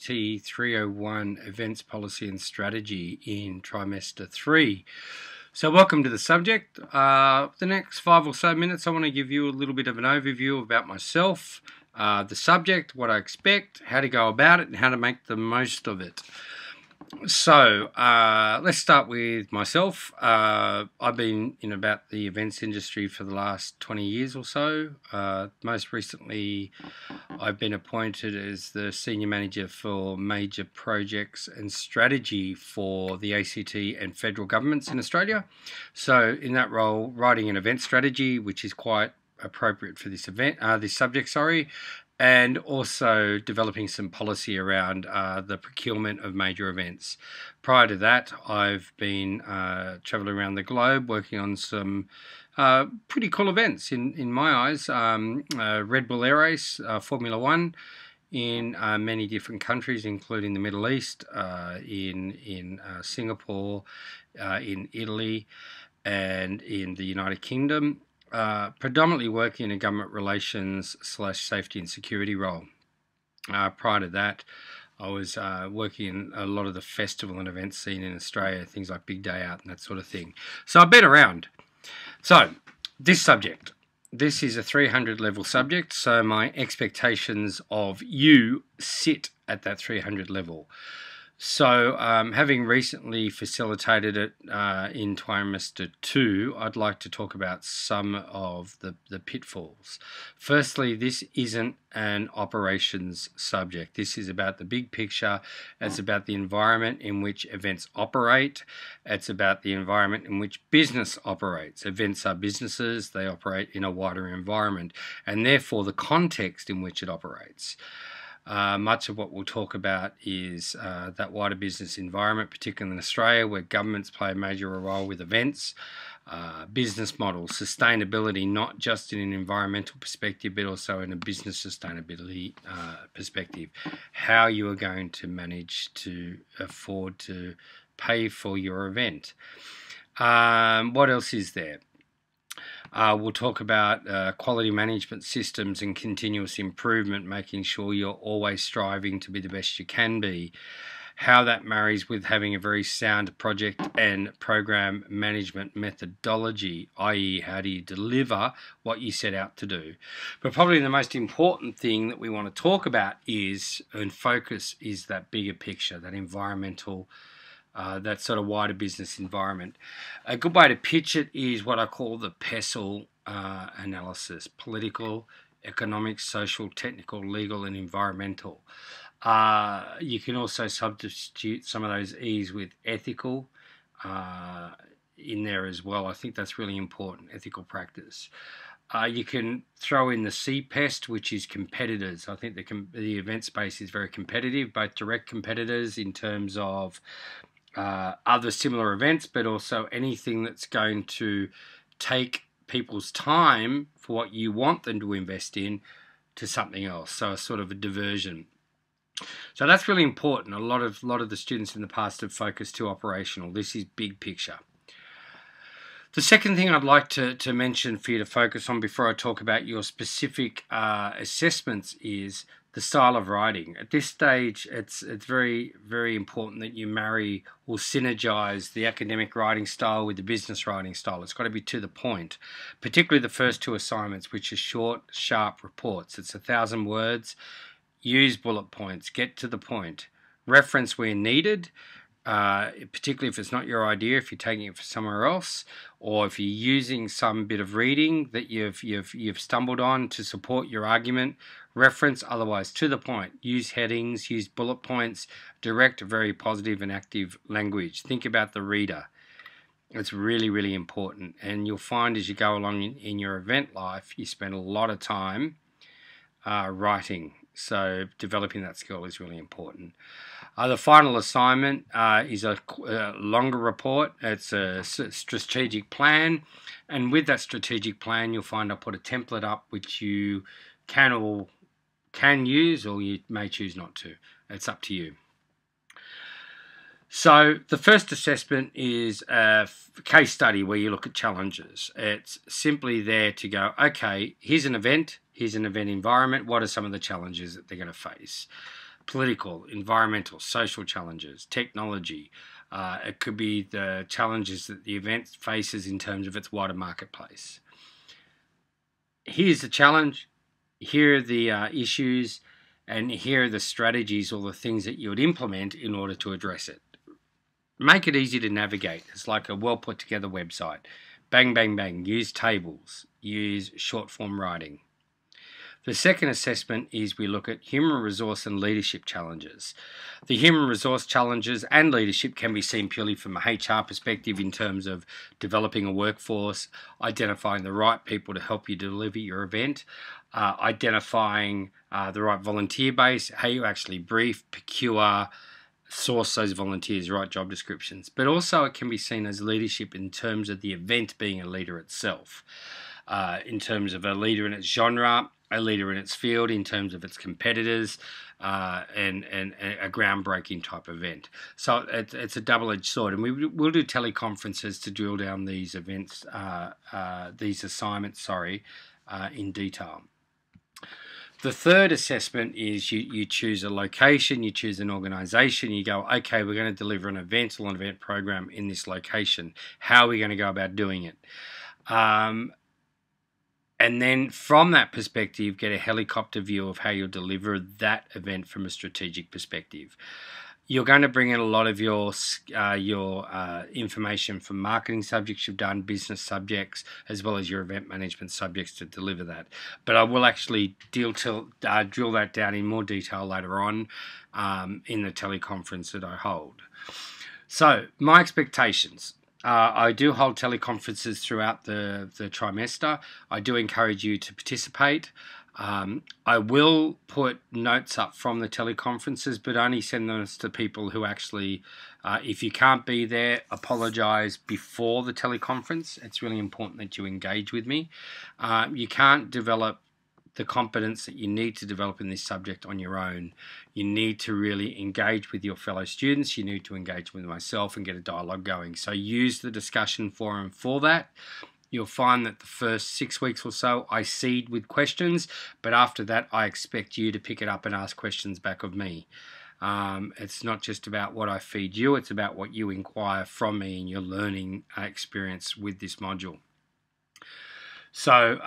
T301 Events Policy and Strategy in Trimester 3. So welcome to the subject. The next 5 or so minutes I want to give you a little bit of an overview about myself, the subject, what I expect, how to go about it and how to make the most of it. So let's start with myself. I've been in about the events industry for the last 20 years or so. Most recently I've been appointed as the Senior Manager for Major Projects and Strategy for the ACT and federal governments in Australia. So in that role, writing an event strategy, which is quite appropriate for this subject, and also developing some policy around the procurement of major events. Prior to that, I've been traveling around the globe working on some pretty cool events in my eyes. Red Bull Air Race, Formula One, in many different countries, including the Middle East, in Singapore, in Italy, and in the United Kingdom. Predominantly working in a government relations / safety and security role. Prior to that, I was working in a lot of the festival and event scene in Australia, things like Big Day Out and that sort of thing. So I've been around. So this subject, this is a 300 level subject, so my expectations of you sit at that 300 level. So having recently facilitated it in Trimester 2, I'd like to talk about some of the pitfalls. Firstly, this isn't an operations subject. This is about the big picture. It's about the environment in which events operate. It's about the environment in which business operates. Events are businesses. They operate in a wider environment, and therefore the context in which it operates. Much of what we'll talk about is that wider business environment, particularly in Australia, where governments play a major role with events, business models, sustainability, not just in an environmental perspective, but also in a business sustainability perspective. How you are going to manage to afford to pay for your event. What else is there? We'll talk about quality management systems and continuous improvement, making sure you're always striving to be the best you can be. How that marries with having a very sound project and program management methodology, i.e. how do you deliver what you set out to do. But probably the most important thing that we want to talk about is, and focus, is that bigger picture, that environmental that sort of wider business environment. A good way to pitch it is what I call the PESTLE analysis: political, economic, social, technical, legal, and environmental. You can also substitute some of those E's with ethical in there as well. I think that's really important, ethical practice. You can throw in the CPEST, which is competitors. I think the event space is very competitive, both direct competitors in terms of other similar events, but also anything that's going to take people's time for what you want them to invest in to something else. So a sort of a diversion. So that's really important. A lot of the students in the past have focused to operational. This is big picture. The second thing I'd like to mention for you to focus on before I talk about your specific assessments is the style of writing. At this stage, it's very, very important that you marry or synergize the academic writing style with the business writing style. It's got to be to the point, particularly the first two assignments, which are short, sharp reports. It's 1,000 words. Use bullet points. Get to the point. Reference where needed. Particularly if it's not your idea, if you're taking it from somewhere else, or if you're using some bit of reading that you've stumbled on to support your argument. Reference, otherwise to the point. Use headings, use bullet points, direct, very positive and active language. Think about the reader. It's really, really important, and you'll find as you go along in your event life, you spend a lot of time writing. So developing that skill is really important. The final assignment is a longer report. It's a strategic plan, and with that strategic plan, you'll find I put a template up which you can use, or you may choose not to. It's up to you. So the first assessment is a case study where you look at challenges. It's simply there to go, okay, here's an event environment. What are some of the challenges that they're going to face? political, environmental, social challenges, technology. It could be the challenges that the event faces in terms of its wider marketplace. Here's the challenge, here are the issues, and here are the strategies or the things that you would implement in order to address it. Make it easy to navigate. It's like a well put together website. Bang, bang, bang. Use tables. Use short form writing. The second assessment is we look at human resource and leadership challenges. The human resource challenges and leadership can be seen purely from a HR perspective in terms of developing a workforce, identifying the right people to help you deliver your event, identifying the right volunteer base, how you actually brief, procure, source those volunteers, write job descriptions. But also it can be seen as leadership in terms of the event being a leader itself, in terms of a leader in its genre, a leader in its field, in terms of its competitors, and a groundbreaking type event. So it's a double-edged sword, and we'll do teleconferences to drill down these events, these assignments, in detail. The third assessment is you choose a location, you choose an organisation, you go, okay, we're going to deliver an event or an event program in this location. How are we going to go about doing it? And then from that perspective, get a helicopter view of how you'll deliver that event from a strategic perspective. You're going to bring in a lot of your information from marketing subjects you've done, business subjects, as well as your event management subjects to deliver that. But I will actually drill that down in more detail later on in the teleconference that I hold. So my expectations. I do hold teleconferences throughout the trimester. I do encourage you to participate. I will put notes up from the teleconferences, but only send those to people who actually, if you can't be there, apologise before the teleconference. It's really important that you engage with me. You can't develop the competence that you need to develop in this subject on your own. You need to really engage with your fellow students. You need to engage with myself and get a dialogue going. So use the discussion forum for that. You'll find that the first 6 weeks or so I seed with questions, but after that I expect you to pick it up and ask questions back of me. It's not just about what I feed you, it's about what you inquire from me in your learning experience with this module. So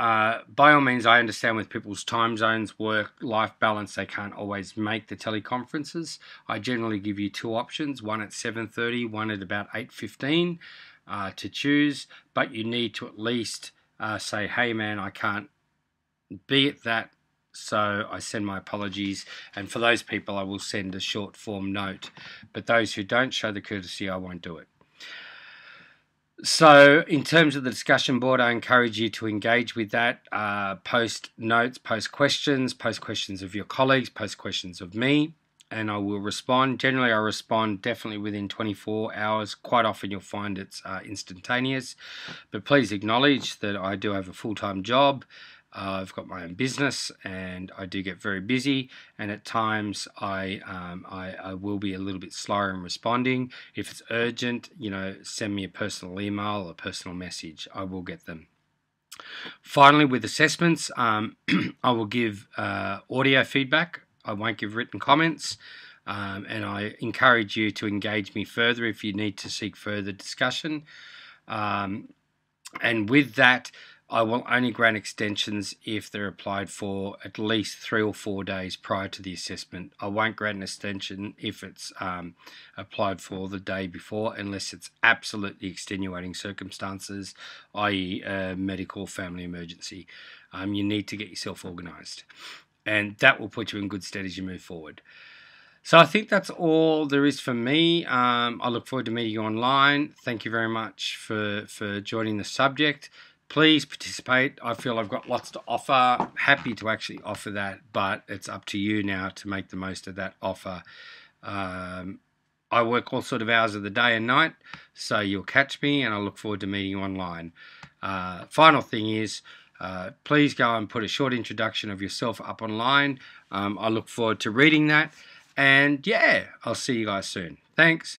by all means, I understand with people's time zones, work-life balance, they can't always make the teleconferences. I generally give you two options, one at 7:30, one at about 8:15 to choose, but you need to at least say, hey man, I can't be at that, so I send my apologies. And for those people, I will send a short form note. But those who don't show the courtesy, I won't do it. So in terms of the discussion board, I encourage you to engage with that. Post notes, post questions of your colleagues, post questions of me, and I will respond. Generally, I respond definitely within 24 hours. Quite often you'll find it's instantaneous. But please acknowledge that I do have a full-time job. I've got my own business and I do get very busy, and at times I will be a little bit slower in responding. If it's urgent, send me a personal email or a personal message. I will get them. Finally, with assessments, I will give audio feedback. I won't give written comments, and I encourage you to engage me further if you need to seek further discussion. And with that, I will only grant extensions if they're applied for at least 3 or 4 days prior to the assessment. I won't grant an extension if it's applied for the day before, unless it's absolutely extenuating circumstances, i.e. a medical family emergency. You need to get yourself organised, and that will put you in good stead as you move forward. So I think that's all there is for me. I look forward to meeting you online. Thank you very much for joining the subject. Please participate. I feel I've got lots to offer. Happy to actually offer that, but it's up to you now to make the most of that offer. I work all sort of hours of the day and night, so you'll catch me, and I look forward to meeting you online. Final thing is, please go and put a short introduction of yourself up online. I look forward to reading that, and yeah, I'll see you guys soon. Thanks.